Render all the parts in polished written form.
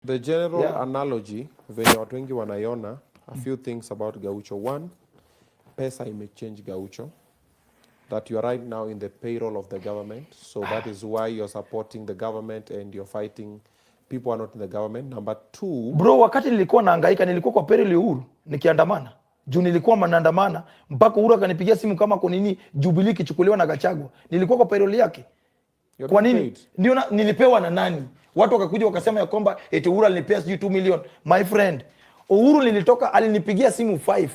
The general analogy venye watu wengi wanaiona a few things about Gaucho. One, pesa imechange Gaucho. That you are right now in the payroll of the government. So that is why you're supporting the government and you're fighting people are not in the government. Number two, bro, wakati nilikuwa nahangaika nilikuwa kwa payroll ya Uhuru nikiandamana. Juu nilikuwa manaandamana mpaka Uhuru akanipigia simu kama kwa nini Jubilee kichukuliwa na Gachagua. Nilikuwa kwa payroll yake. Kwa nini? Ndio nilipewa na nani? Watu wakakuja wakasema ya kwamba eti Uhuru alinipea sijui 2 million. My friend, Uhuru nilitoka alinipigia simu 5.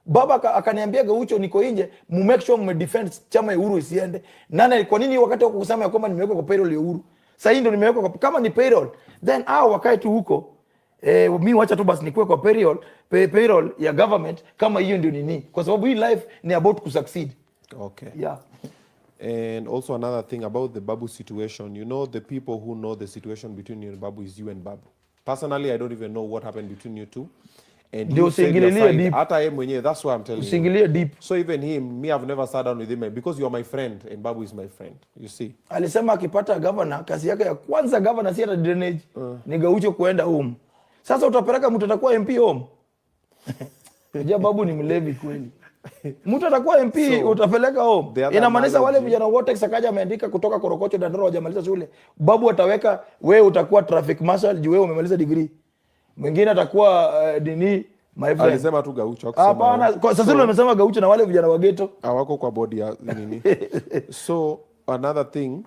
Baba akaniambia Gaucho niko nje, mu make sure mu defend chama ya Uhuru isiende. Nani kwa nini wakati wako kusema ya kwamba nimewekwa kwa payroll ya Uhuru? Sasa ndio nimewekwa kama ni payroll. Then wakae tu huko. Mimi wacha tu basi nikuwe kwa payroll ya government kama hiyo ndio nini. Kwa sababu hii life ni about to succeed. Okay. Yeah. And also another thing about the Babu situation, you know, the people who know the situation between you and Babu is you and Babu. Personally, I don't even know what happened between you two. And you said your side, hata yeye mwenyewe, that's why I'm telling you. Deep. So even him, me, I've never sat down with him because you are my friend and Babu is my friend. You see. Alisema akipata governor, kazi yake ya kwanza governor si hata drainage, ni Gaucho kuenda home. Sasa utapeleka mtu atakuwa MP home. Unajua Babu ni mlevi kweli. Mtu atakuwa MP so, utapeleka home. Inamaanisha wale vijana wote Sakaja ameandika kutoka Korokocho Dandora hajamaliza shule. Babu ataweka wewe utakuwa traffic marshal juu wewe umemaliza degree. Mwingine atakuwa dini my friend. Alisema tu Gaucho. Hapana, sasa leo amesema Gaucho na wale vijana wa ghetto hawako kwa body ya nini. So another thing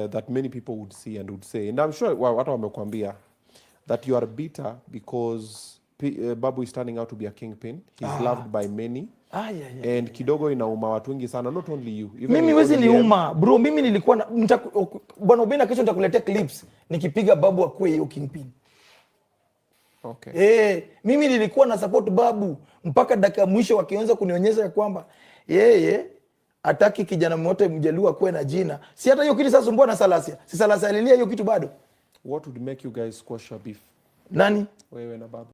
that many people would see and would say, and I'm sure watu wamekwambia that you are bitter because Babu is turning out to be a kingpin. He's loved by many. And kidogo inauma watu wengi sana, not only you. Mimi wezi niuma bro, mimi nilikuwa bwana Obina, kesho nitakuletea clips nikipiga Babu akue hiyo kingpin. Okay. Mimi nilikuwa na support Babu mpaka dakika mwisho wakianza kunionyesha ya kwamba yeye ataki kijana mmoja Mjaluo akue na jina. Si hata hiyo kitu sasa sumbua na Salasia. Si Salasia alilia hiyo kitu bado. What would make you guys squash your beef? Nani? Wewe na Babu.